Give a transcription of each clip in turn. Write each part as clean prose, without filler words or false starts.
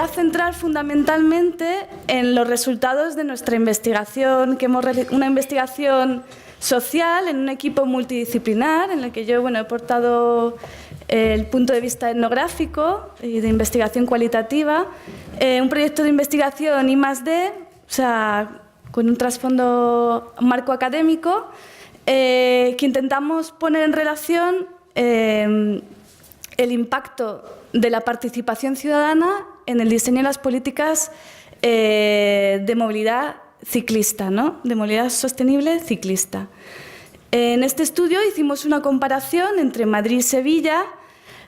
voy a centrar fundamentalmente en los resultados de nuestra investigación, una investigación social en un equipo multidisciplinar en el que yo he aportado el punto de vista etnográfico y de investigación cualitativa, un proyecto de investigación I+D, o sea, con un trasfondo, un marco académico, que intentamos poner en relación el impacto de la participación ciudadana en el diseño de las políticas de movilidad ciclista, ¿no? De movilidad sostenible ciclista. En este estudio hicimos una comparación entre Madrid y Sevilla.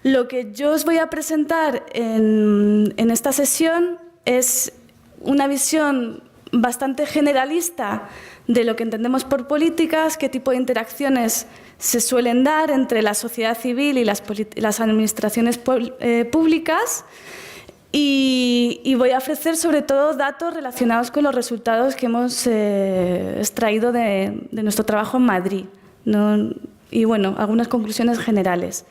Lo que yo os voy a presentar en esta sesión es una visión bastante generalista de lo que entendemos por políticas, qué tipo de interacciones se suelen dar entre la sociedad civil y las administraciones públicas, y voy a ofrecer sobre todo datos relacionados con los resultados que hemos extraído de nuestro trabajo en Madrid, ¿no? Y algunas conclusiones generales.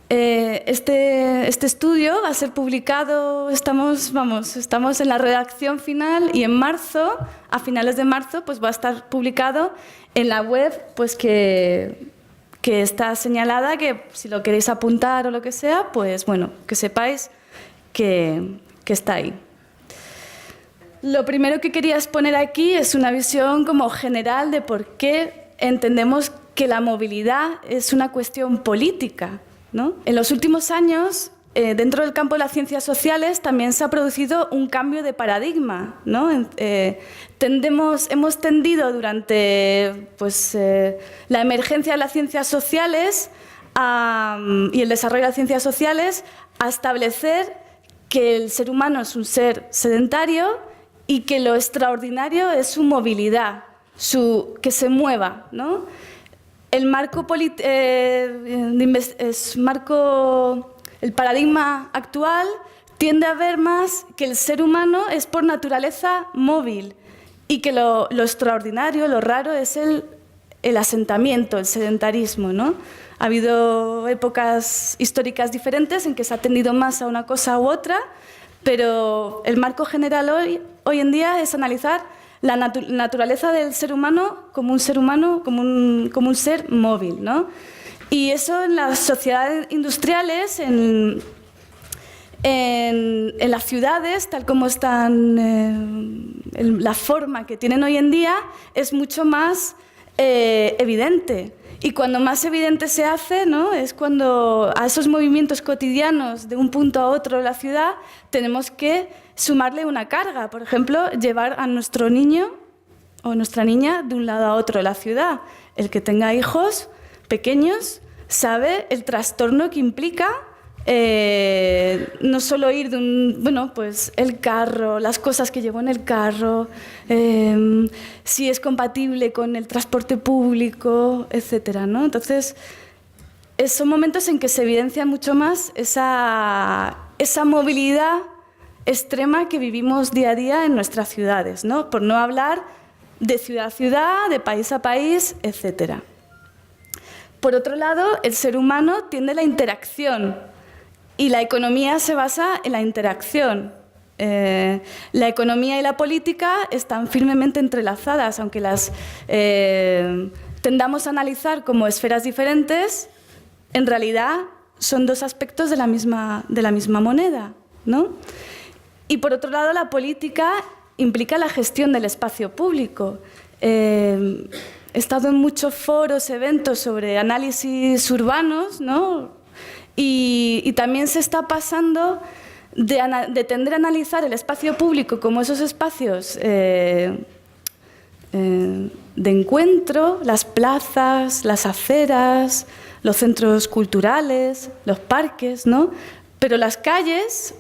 Este estudio va a ser publicado, estamos en la redacción final, y en marzo, a finales de marzo, pues va a estar publicado en la web, pues que está señalada, que si lo queréis apuntar o lo que sea, pues que sepáis que está ahí. Lo primero que quería exponer aquí es una visión como general de por qué entendemos que la movilidad es una cuestión política, ¿no? En los últimos años, dentro del campo de las ciencias sociales, también se ha producido un cambio de paradigma, ¿no? Hemos tendido durante la emergencia de las ciencias sociales y el desarrollo de las ciencias sociales a establecer que el ser humano es un ser sedentario y que lo extraordinario es su movilidad, que se mueva, ¿no? El paradigma actual tiende a ver más que el ser humano es por naturaleza móvil y que lo extraordinario, lo raro es el asentamiento, el sedentarismo, ¿no? Ha habido épocas históricas diferentes en que se ha tendido más a una cosa u otra, pero el marco general hoy en día es analizar la naturaleza del ser humano, como un un ser móvil, ¿no? Y eso en las sociedades industriales, en las ciudades, tal como están, la forma que tienen hoy en día, es mucho más evidente. Y cuando más evidente se hace, ¿no? Es cuando a esos movimientos cotidianos de un punto a otro de la ciudad tenemos que sumarle una carga. Por ejemplo, llevar a nuestro niño o nuestra niña de un lado a otro de la ciudad. El que tenga hijos pequeños sabe el trastorno que implica no solo ir de el carro, las cosas que llevo en el carro, si es compatible con el transporte público, etcétera, ¿no? Entonces, son momentos en que se evidencia mucho más esa movilidad extrema que vivimos día a día en nuestras ciudades, ¿no? Por no hablar de ciudad a ciudad, de país a país, etcétera. Por otro lado, el ser humano tiende a la interacción y la economía se basa en la interacción. La economía y la política están firmemente entrelazadas, aunque las tendamos a analizar como esferas diferentes, en realidad son dos aspectos de la misma moneda, ¿no? Y por otro lado, la política implica la gestión del espacio público. He estado en muchos foros, eventos sobre análisis urbanos, ¿no? Y también se está pasando de tender a analizar el espacio público como esos espacios de encuentro, las plazas, las aceras, los centros culturales, los parques, ¿no? Pero las calles,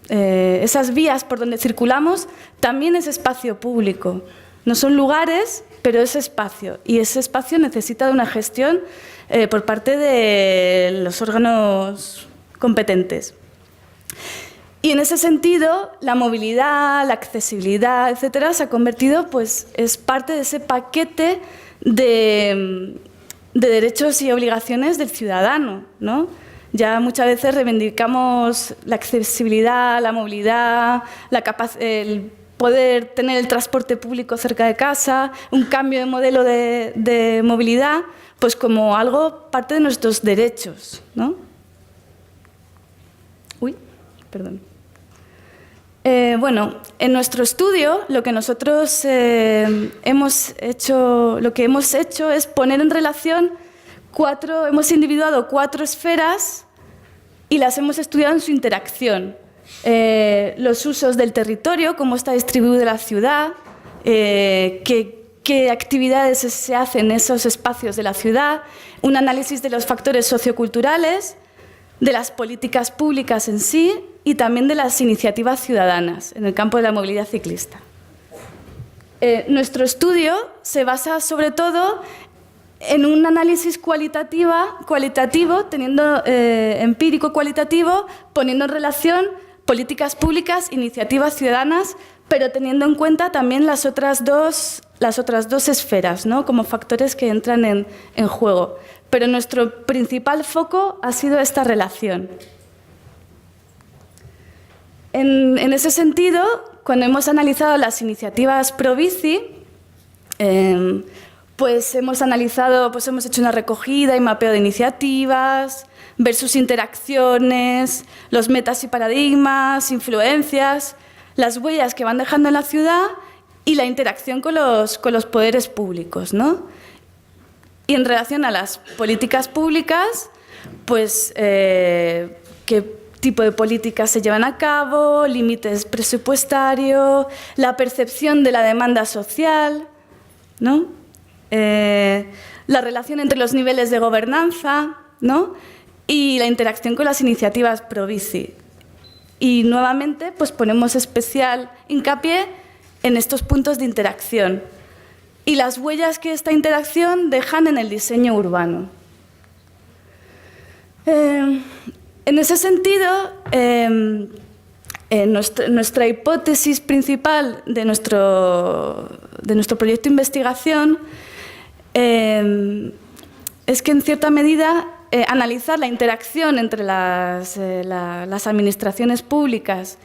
esas vías por donde circulamos, también es espacio público. No son lugares, pero es espacio. Y ese espacio necesita de una gestión por parte de los órganos competentes. Y en ese sentido, la movilidad, la accesibilidad, etcétera, se ha convertido, es parte de ese paquete de derechos y obligaciones del ciudadano, ¿no? Ya muchas veces reivindicamos la accesibilidad, la movilidad, el poder tener el transporte público cerca de casa, un cambio de modelo de movilidad, pues como algo parte de nuestros derechos, ¿no? Uy, perdón. Bueno, en nuestro estudio lo que nosotros hemos hecho es poner en relación hemos individuado 4 esferas y las hemos estudiado en su interacción. Los usos del territorio, cómo está distribuida la ciudad, qué actividades se hacen en esos espacios de la ciudad, un análisis de los factores socioculturales, de las políticas públicas en sí y también de las iniciativas ciudadanas en el campo de la movilidad ciclista. Nuestro estudio se basa sobre todo en un análisis cualitativo, empírico cualitativo, poniendo en relación políticas públicas, iniciativas ciudadanas, pero teniendo en cuenta también las otras dos esferas, ¿no? Como factores que entran en juego. Pero nuestro principal foco ha sido esta relación. En ese sentido, cuando hemos analizado las iniciativas Probici, pues hemos hecho una recogida y mapeo de iniciativas, ver sus interacciones, los metas y paradigmas, influencias, las huellas que van dejando en la ciudad y la interacción con los poderes públicos, ¿no? Y en relación a las políticas públicas, pues qué tipo de políticas se llevan a cabo, límites presupuestarios, la percepción de la demanda social, ¿no? La relación entre los niveles de gobernanza, ¿no? Y la interacción con las iniciativas Probici. Y nuevamente pues ponemos especial hincapié en estos puntos de interacción y las huellas que esta interacción dejan en el diseño urbano. En ese sentido, nuestra hipótesis principal de nuestro proyecto de investigación es que, en cierta medida, analizar la interacción entre las administraciones públicas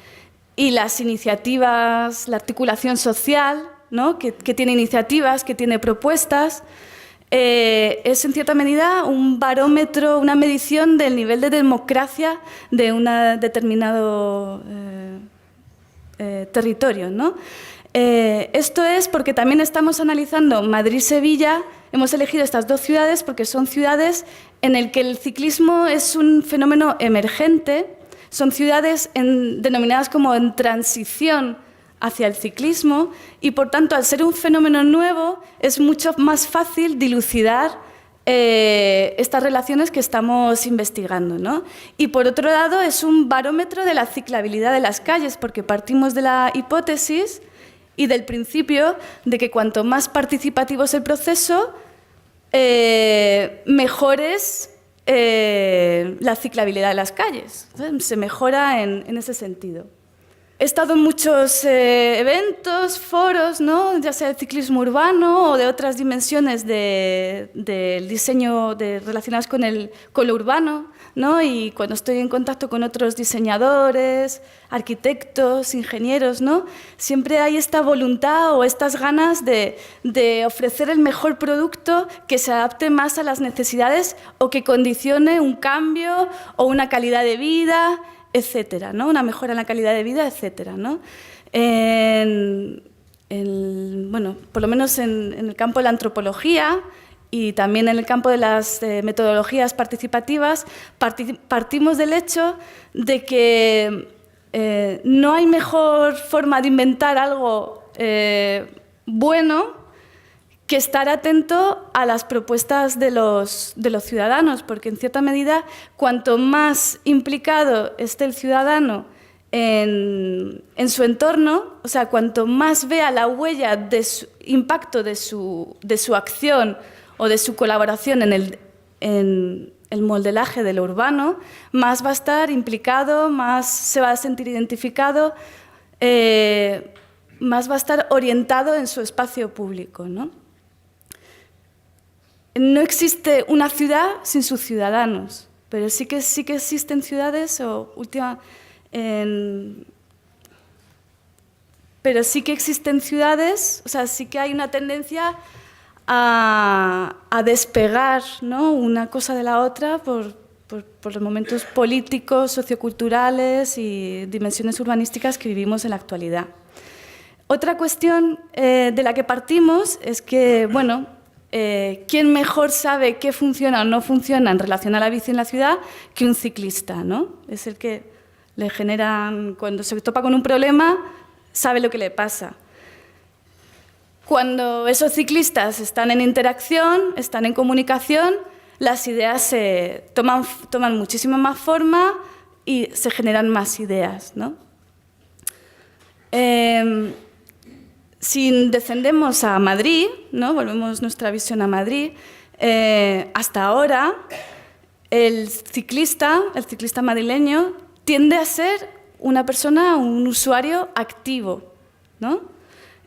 y las iniciativas, la articulación social, ¿no? que tiene iniciativas, que tiene propuestas, es en cierta medida un barómetro, una medición del nivel de democracia de un determinado territorio, ¿no? Esto es porque también estamos analizando Madrid-Sevilla. Hemos elegido estas 2 ciudades porque son ciudades en las que el ciclismo es un fenómeno emergente. Son ciudades denominadas como en transición hacia el ciclismo y, por tanto, al ser un fenómeno nuevo, es mucho más fácil dilucidar estas relaciones que estamos investigando, ¿no? Y, por otro lado, es un barómetro de la ciclabilidad de las calles, porque partimos de la hipótesis y del principio de que cuanto más participativo es el proceso, mejor es la ciclabilidad de las calles. Se mejora en ese sentido. He estado en muchos eventos, foros, ¿no? Ya sea de ciclismo urbano o de otras dimensiones del diseño relacionadas con lo urbano, ¿no? Y cuando estoy en contacto con otros diseñadores, arquitectos, ingenieros, ¿no? Siempre hay esta voluntad o estas ganas de ofrecer el mejor producto que se adapte más a las necesidades o que condicione un cambio o una calidad de vida, etcétera, ¿no? Una mejora en la calidad de vida, etcétera, ¿no? Bueno, por lo menos en el campo de la antropología y también en el campo de las metodologías participativas, partimos del hecho de que no hay mejor forma de inventar algo bueno que estar atento a las propuestas de los ciudadanos, porque en cierta medida, cuanto más implicado esté el ciudadano en su entorno, o sea, cuanto más vea la huella de su impacto de su acción o de su colaboración en el modelaje de lo urbano, más va a estar implicado, más se va a sentir identificado, más va a estar orientado en su espacio público, ¿no? No existe una ciudad sin sus ciudadanos. pero sí que existen ciudades pero sí que existen ciudades, o sea, sí que hay una tendencia a despegar, ¿no?, una cosa de la otra por los momentos políticos, socioculturales y dimensiones urbanísticas que vivimos en la actualidad. Otra cuestión de la que partimos es que, bueno, ¿quién mejor sabe qué funciona o no funciona en relación a la bici en la ciudad que un ciclista, ¿no? Es el que le generan, cuando se topa con un problema, sabe lo que le pasa. Cuando esos ciclistas están en interacción, están en comunicación, las ideas se toman muchísimo más forma y se generan más ideas, ¿no? Si descendemos a Madrid, ¿no?, volvemos nuestra visión a Madrid, hasta ahora el ciclista madrileño tiende a ser una persona, un usuario activo, ¿no?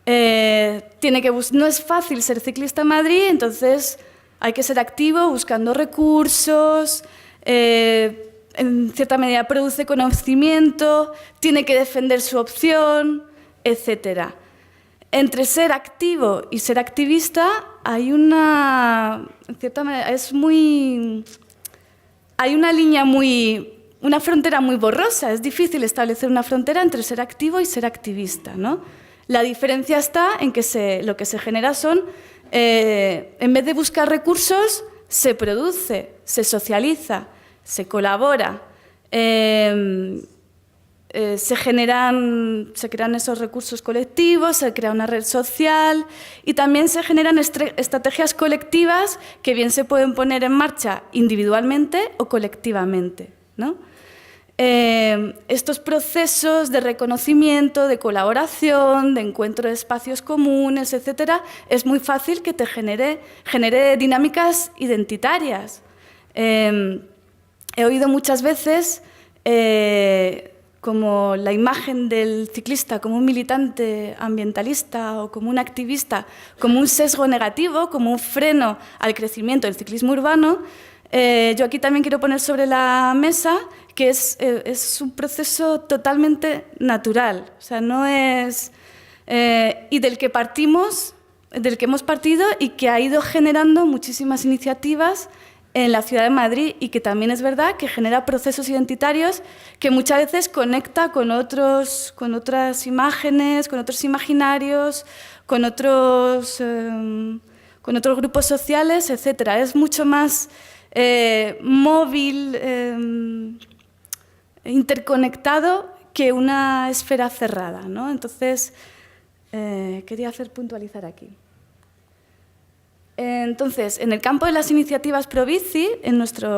No es fácil ser ciclista en Madrid, entonces hay que ser activo buscando recursos, en cierta medida produce conocimiento, tiene que defender su opción, etc. Entre ser activo y ser activista hay una frontera muy borrosa. Es difícil establecer una frontera entre ser activo y ser activista, ¿no? La diferencia está en que lo que se genera son, en vez de buscar recursos, se produce, se socializa, se colabora, se crean esos recursos colectivos, se crea una red social y también se generan estrategias colectivas que bien se pueden poner en marcha individualmente o colectivamente, ¿no? Estos procesos de reconocimiento, de colaboración, de encuentro de espacios comunes, etcétera, es muy fácil que te genere dinámicas identitarias. He oído muchas veces como la imagen del ciclista como un militante ambientalista o como un activista, como un sesgo negativo, como un freno al crecimiento del ciclismo urbano. Yo aquí también quiero poner sobre la mesa que es un proceso totalmente natural, o sea, no es y del que hemos partido y que ha ido generando muchísimas iniciativas en la ciudad de Madrid y que también es verdad que genera procesos identitarios que muchas veces conecta con otras imágenes, con otros imaginarios, con otros grupos sociales, etcétera. Es mucho más móvil, interconectado que una esfera cerrada, ¿no? Entonces, quería puntualizar aquí. Entonces, en el campo de las iniciativas Probici, en nuestra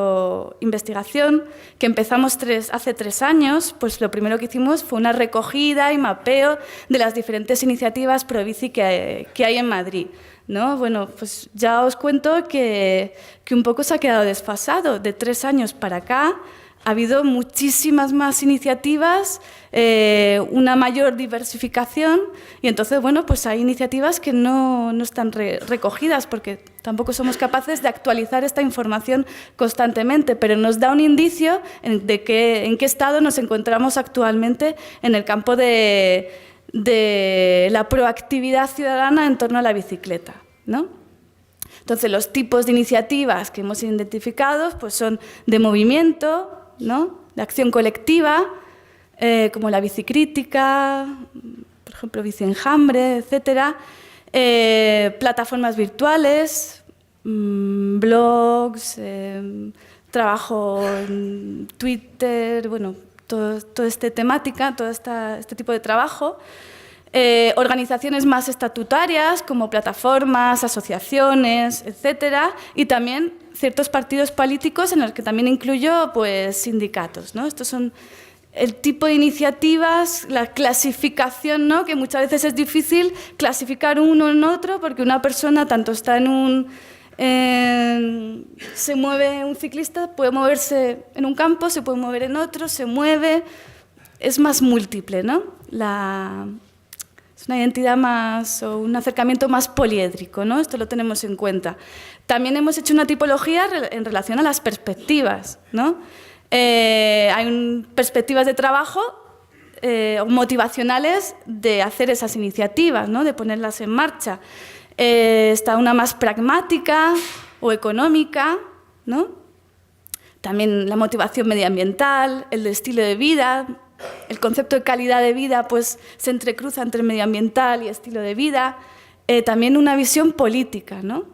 investigación, que empezamos hace 3 años, pues lo primero que hicimos fue una recogida y mapeo de las diferentes iniciativas Probici que hay en Madrid, ¿no? Bueno, pues ya os cuento que un poco se ha quedado desfasado. De 3 años para acá ha habido muchísimas más iniciativas, una mayor diversificación y entonces, bueno, pues hay iniciativas que no están recogidas porque tampoco somos capaces de actualizar esta información constantemente, pero nos da un indicio en qué estado nos encontramos actualmente en el campo de la proactividad ciudadana en torno a la bicicleta, ¿no? Entonces, los tipos de iniciativas que hemos identificado pues son de movimiento, ¿no?, de acción colectiva, como la bicicrítica, por ejemplo, Bicienjambre, etcétera, plataformas virtuales, blogs, trabajo en Twitter, bueno, toda esta temática, todo este tipo de trabajo. Organizaciones más estatutarias como plataformas, asociaciones, etcétera, y también ciertos partidos políticos en los que también incluyo pues, sindicatos, ¿no? Estos son el tipo de iniciativas, la clasificación, ¿no?, que muchas veces es difícil clasificar uno en otro porque una persona tanto está se mueve un ciclista, puede moverse en un campo, se puede mover en otro, se mueve, es más múltiple, ¿no? Es una identidad más, o un acercamiento más poliédrico, ¿no? Esto lo tenemos en cuenta. También hemos hecho una tipología en relación a las perspectivas, ¿no? Hay perspectivas de trabajo motivacionales de hacer esas iniciativas, ¿no? De ponerlas en marcha. Está una más pragmática o económica, ¿no? También la motivación medioambiental, el de estilo de vida. El concepto de calidad de vida pues, se entrecruza entre medioambiental y estilo de vida. También una visión política, ¿no?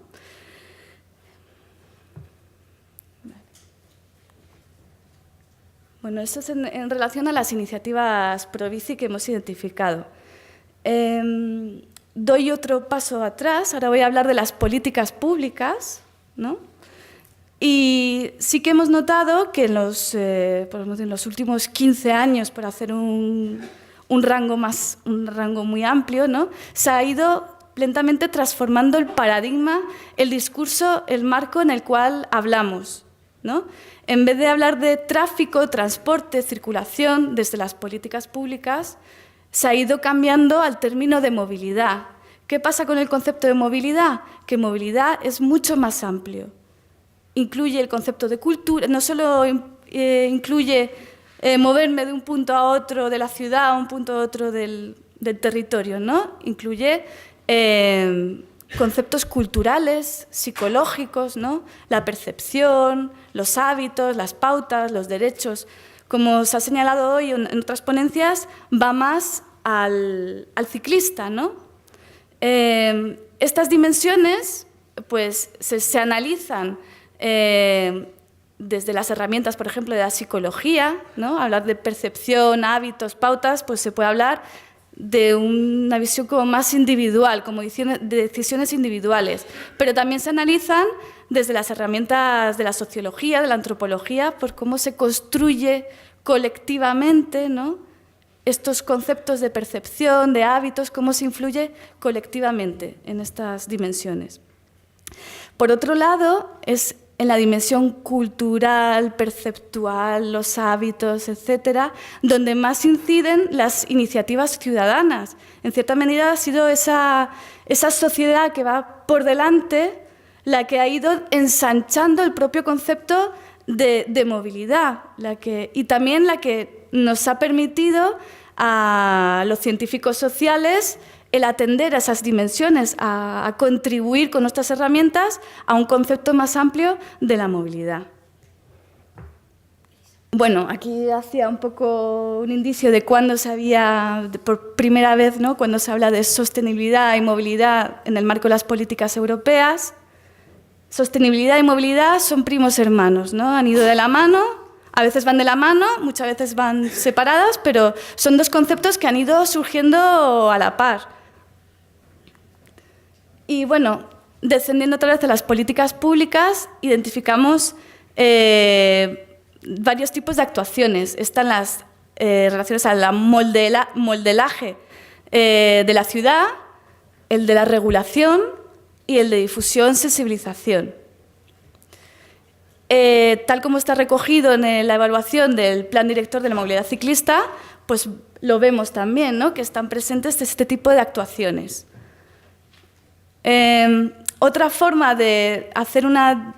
Bueno, eso es en relación a las iniciativas Provici que hemos identificado. Doy otro paso atrás, ahora voy a hablar de las políticas públicas, ¿no? Y sí que hemos notado que en los últimos 15 años, por hacer un rango muy amplio, ¿no? Se ha ido lentamente transformando el paradigma, el discurso, el marco en el cual hablamos, ¿no? En vez de hablar de tráfico, transporte, circulación desde las políticas públicas, se ha ido cambiando al término de movilidad. ¿Qué pasa con el concepto de movilidad? Que movilidad es mucho más amplio. Incluye el concepto de cultura, no solo incluye moverme de un punto a otro de la ciudad a un punto a otro del territorio, ¿no? Incluye conceptos culturales, psicológicos, ¿no? La percepción, los hábitos, las pautas, los derechos. Como se ha señalado hoy en otras ponencias, va más al ciclista, ¿no? Estas dimensiones pues, se analizan desde las herramientas, por ejemplo, de la psicología, ¿no? Hablar de percepción, hábitos, pautas, pues se puede hablar de una visión como más individual, como de decisiones individuales, pero también se analizan desde las herramientas de la sociología, de la antropología, por cómo se construye colectivamente, ¿no? Estos conceptos de percepción, de hábitos, cómo se influye colectivamente en estas dimensiones. Por otro lado, es en la dimensión cultural, perceptual, los hábitos, etcétera, donde más inciden las iniciativas ciudadanas. En cierta medida ha sido esa sociedad que va por delante la que ha ido ensanchando el propio concepto de movilidad, y también la que nos ha permitido a los científicos sociales el atender a esas dimensiones, a contribuir con nuestras herramientas a un concepto más amplio de la movilidad. Bueno, aquí hacía un poco un indicio de cuándo se había, por primera vez, ¿no? Cuando se habla de sostenibilidad y movilidad en el marco de las políticas europeas. Sostenibilidad y movilidad son primos hermanos, ¿no? Han ido de la mano. A veces van de la mano, muchas veces van separadas, pero son dos conceptos que han ido surgiendo a la par. Y bueno, descendiendo otra vez a las políticas públicas, identificamos varios tipos de actuaciones. Están las relaciones al moldelaje de la ciudad, el de la regulación y el de difusión, sensibilización. Tal como está recogido en la evaluación del Plan Director de la Movilidad Ciclista, pues lo vemos también, ¿no? Que están presentes este tipo de actuaciones. Otra forma de hacer una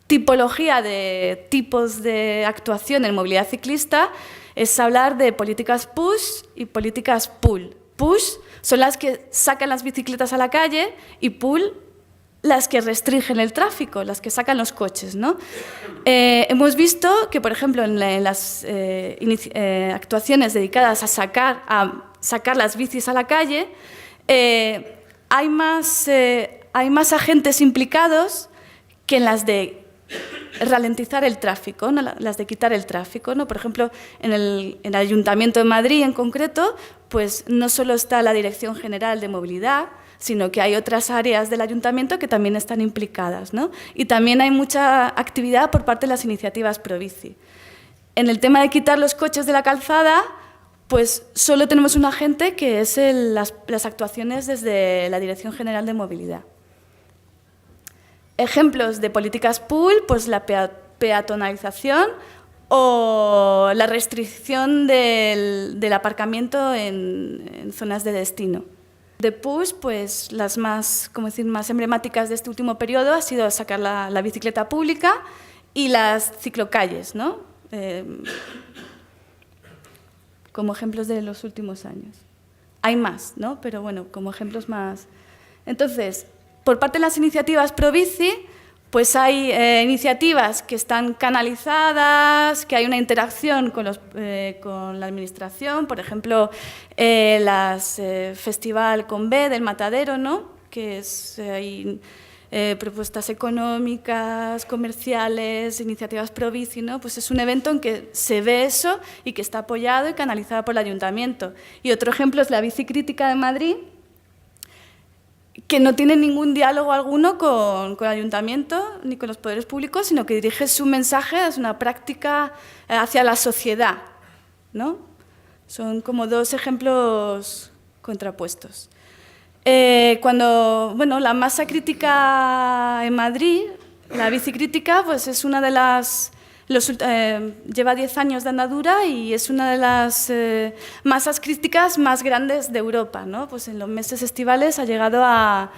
tipología de tipos de actuación en movilidad ciclista es hablar de políticas push y políticas pull. Push son las que sacan las bicicletas a la calle y pull las que restringen el tráfico, las que sacan los coches, ¿no? Hemos visto que, por ejemplo, en las actuaciones dedicadas a sacar las bicis a la calle, hay más agentes implicados que en las de ralentizar el tráfico, ¿no? Las de quitar el tráfico, ¿no? Por ejemplo, en el Ayuntamiento de Madrid en concreto, pues no solo está la Dirección General de Movilidad, sino que hay otras áreas del ayuntamiento que también están implicadas, ¿no? Y también hay mucha actividad por parte de las iniciativas Provici. En el tema de quitar los coches de la calzada, pues solo tenemos un agente que es las actuaciones desde la Dirección General de Movilidad. Ejemplos de políticas pull, pues la peatonalización o la restricción del aparcamiento en zonas de destino. de PUSH, pues las más, como decir, más emblemáticas de este último periodo ha sido sacar la bicicleta pública y las ciclocalles, ¿no? Como ejemplos de los últimos años. Hay más, ¿no? Pero bueno, como ejemplos más. Entonces, por parte de las iniciativas Probici, pues hay iniciativas que están canalizadas, que hay una interacción con la administración, por ejemplo, las Festival con B del Matadero, ¿no? Que hay propuestas económicas, comerciales, iniciativas Probici, ¿no? Pues es un evento en que se ve eso y que está apoyado y canalizado por el Ayuntamiento. Y otro ejemplo es la Bicicrítica de Madrid, que no tiene ningún diálogo alguno con el Ayuntamiento ni con los poderes públicos, sino que dirige su mensaje, es una práctica hacia la sociedad, ¿no? Son como dos ejemplos contrapuestos. Cuando la masa crítica en Madrid, la bicicrítica, pues es una de las... lleva 10 años de andadura y es una de las masas críticas más grandes de Europa, ¿no? Pues en los meses estivales ha llegado a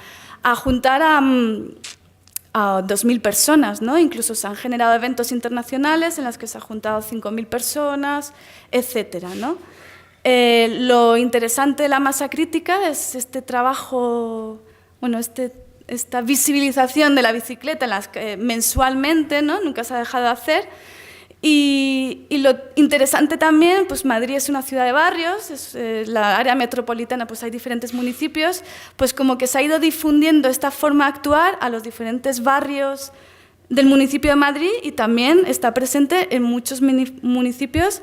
juntar a 2.000 personas, ¿no? Incluso se han generado eventos internacionales en los que se han juntado 5.000 personas, etcétera, ¿no? Lo interesante de la masa crítica es este trabajo, bueno, esta visibilización de la bicicleta en las que mensualmente, ¿no? Nunca se ha dejado de hacer. Y lo interesante también, pues Madrid es una ciudad de barrios, la área metropolitana, pues hay diferentes municipios, pues como que se ha ido difundiendo esta forma de actuar a los diferentes barrios del municipio de Madrid y también está presente en muchos municipios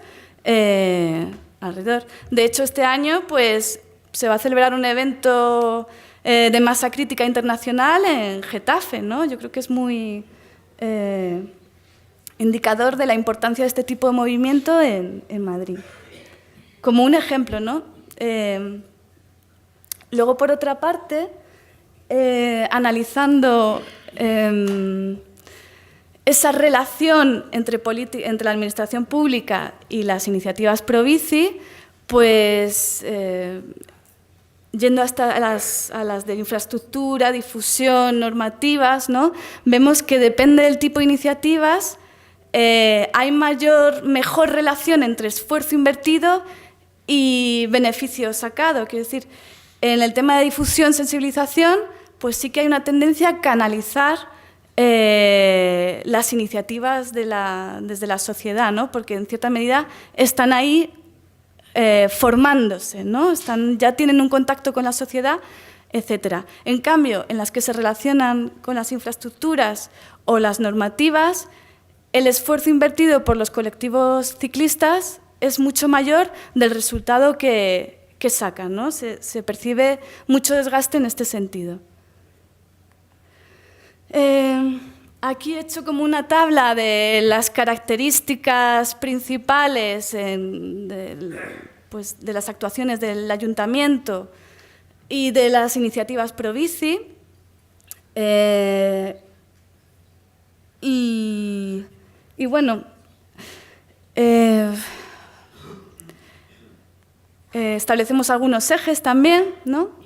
alrededor. De hecho, este año pues, se va a celebrar un evento de masa crítica internacional en Getafe, ¿no? Yo creo que es muy indicador de la importancia de este tipo de movimiento en Madrid. Como un ejemplo, ¿no? Luego, por otra parte, analizando esa relación entre la administración pública y las iniciativas Probici, pues yendo hasta a las de infraestructura, difusión, normativas, ¿no? Vemos que depende del tipo de iniciativas, hay mejor relación entre esfuerzo invertido y beneficio sacado. Quiero decir, en el tema de difusión, sensibilización, pues sí que hay una tendencia a canalizar las iniciativas desde la sociedad, ¿no? Porque en cierta medida están ahí formándose, ¿no? Ya tienen un contacto con la sociedad, etc. En cambio, en las que se relacionan con las infraestructuras o las normativas, el esfuerzo invertido por los colectivos ciclistas es mucho mayor del resultado que sacan, ¿no? Se percibe mucho desgaste en este sentido. Aquí he hecho como una tabla de las características principales pues, de las actuaciones del Ayuntamiento y de las iniciativas Probici. Y bueno, establecemos algunos ejes también, ¿no?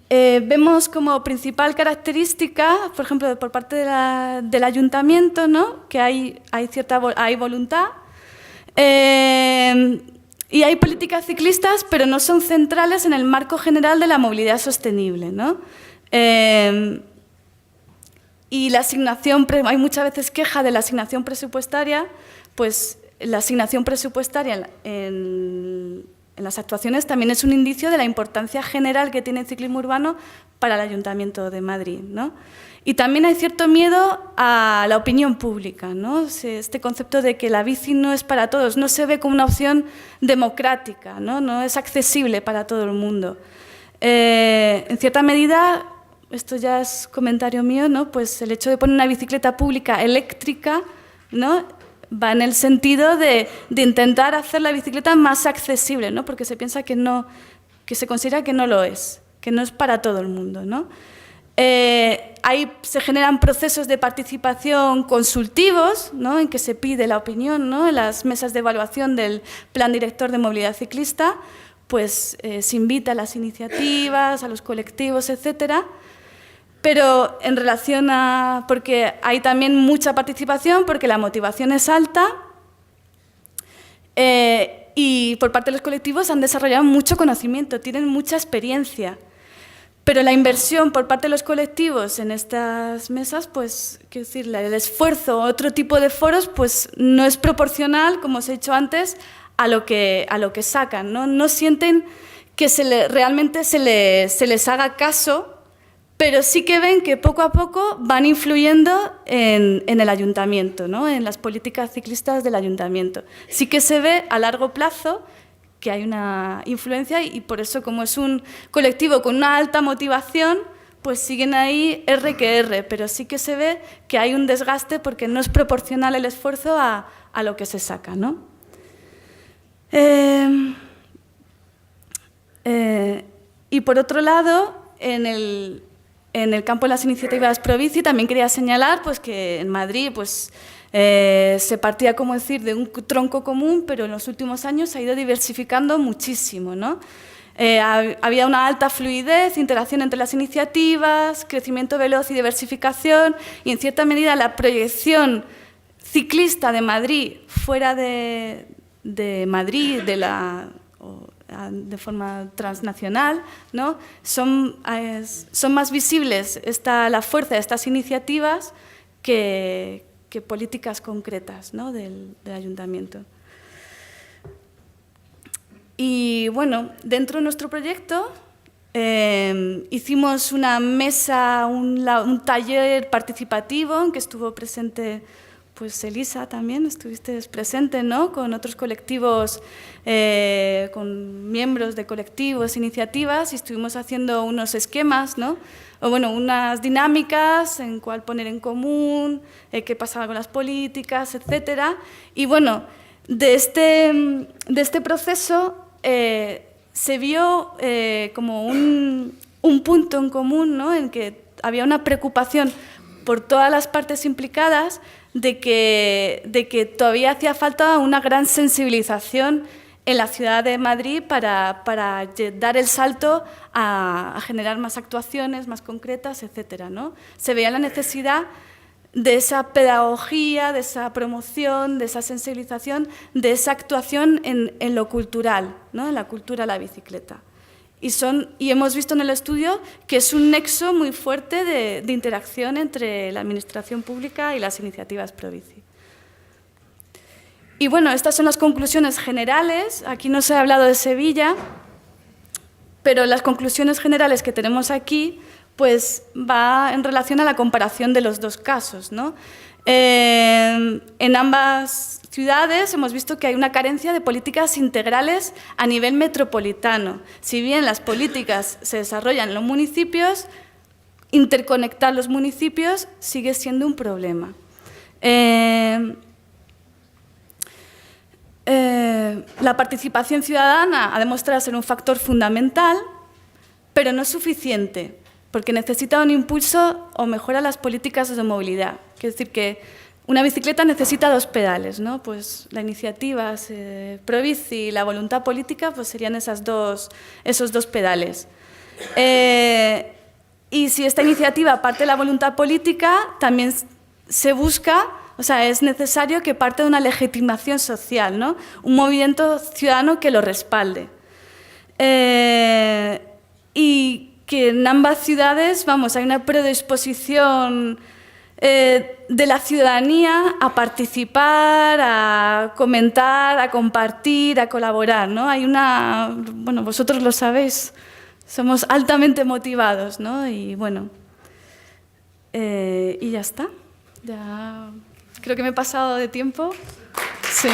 Vemos como principal característica, por ejemplo, por parte del Ayuntamiento, ¿no? Que hay voluntad y hay políticas ciclistas, pero no son centrales en el marco general de la movilidad sostenible, ¿no? Y la asignación, hay muchas veces queja de la asignación presupuestaria, pues la asignación presupuestaria en las actuaciones también es un indicio de la importancia general que tiene el ciclismo urbano para el Ayuntamiento de Madrid, ¿no? Y también hay cierto miedo a la opinión pública, ¿no? Este concepto de que la bici no es para todos, no se ve como una opción democrática, ¿no? No es accesible para todo el mundo. En cierta medida, esto ya es comentario mío, ¿no? Pues el hecho de poner una bicicleta pública eléctrica, ¿no? Va en el sentido de intentar hacer la bicicleta más accesible, ¿no? Porque se piensa que se considera que no lo es, que no es para todo el mundo, ¿no? Ahí se generan procesos de participación consultivos, ¿no? En que se pide la opinión, ¿no? En las mesas de evaluación del Plan Director de Movilidad Ciclista, pues se invita a las iniciativas, a los colectivos, etcétera. Pero en relación a... porque hay también mucha participación, porque la motivación es alta y por parte de los colectivos han desarrollado mucho conocimiento, tienen mucha experiencia. Pero la inversión por parte de los colectivos en estas mesas, pues, quiero decir, el esfuerzo o otro tipo de foros, pues no es proporcional, como os he dicho antes, a lo que sacan, ¿no? No sienten que realmente se les haga caso, pero sí que ven que poco a poco van influyendo en el ayuntamiento, ¿no? En las políticas ciclistas del ayuntamiento. Sí que se ve a largo plazo que hay una influencia y por eso, como es un colectivo con una alta motivación, pues siguen ahí R que R, pero sí que se ve que hay un desgaste porque no es proporcional el esfuerzo a lo que se saca, ¿no? Y por otro lado, en el campo de las iniciativas Provici también quería señalar pues, que en Madrid pues, se partía, como decir, de un tronco común, pero en los últimos años se ha ido diversificando muchísimo, ¿no? Había una alta fluidez, interacción entre las iniciativas, crecimiento veloz y diversificación, y en cierta medida la proyección ciclista de Madrid fuera de Madrid, de forma transnacional, ¿no? Son más visibles la fuerza de estas iniciativas que políticas concretas, ¿no? del ayuntamiento. Y bueno, dentro de nuestro proyecto hicimos una mesa, un taller participativo en que estuvo presente pues Elisa también, estuviste presente, ¿no? Con otros colectivos, con miembros de colectivos, iniciativas, y estuvimos haciendo unos esquemas, ¿no? O bueno, unas dinámicas en cuál poner en común, qué pasaba con las políticas, etcétera. Y bueno, de este proceso se vio como un punto en común, ¿no? En que había una preocupación por todas las partes implicadas de que todavía hacía falta una gran sensibilización en la ciudad de Madrid para dar el salto a generar más actuaciones más concretas, etcétera, ¿no? Se veía la necesidad de esa pedagogía, de esa promoción, de esa sensibilización, de esa actuación en lo cultural, ¿no? En la cultura de la bicicleta. Y hemos visto en el estudio que es un nexo muy fuerte de interacción entre la administración pública y las iniciativas Provici. Y bueno, estas son las conclusiones generales. Aquí no se ha hablado de Sevilla, pero las conclusiones generales que tenemos aquí pues va en relación a la comparación de los dos casos, ¿no? En ambas ciudades hemos visto que hay una carencia de políticas integrales a nivel metropolitano. Si bien las políticas se desarrollan en los municipios, interconectar los municipios sigue siendo un problema. La participación ciudadana ha demostrado ser un factor fundamental, pero no es suficiente, porque necesita un impulso o mejora las políticas de movilidad. Quiere decir que una bicicleta necesita dos pedales, ¿no? Pues la iniciativa Provici y la voluntad política pues serían esos dos pedales. Y si esta iniciativa parte de la voluntad política, también se busca, o sea, es necesario que parte de una legitimación social, ¿no? Un movimiento ciudadano que lo respalde. Y que en ambas ciudades, vamos, hay una predisposición de la ciudadanía a participar, a comentar, a compartir, a colaborar, ¿no? Hay una, bueno, vosotros lo sabéis, somos altamente motivados, ¿no? Y bueno, y ya está. Ya creo que me he pasado de tiempo. Sí.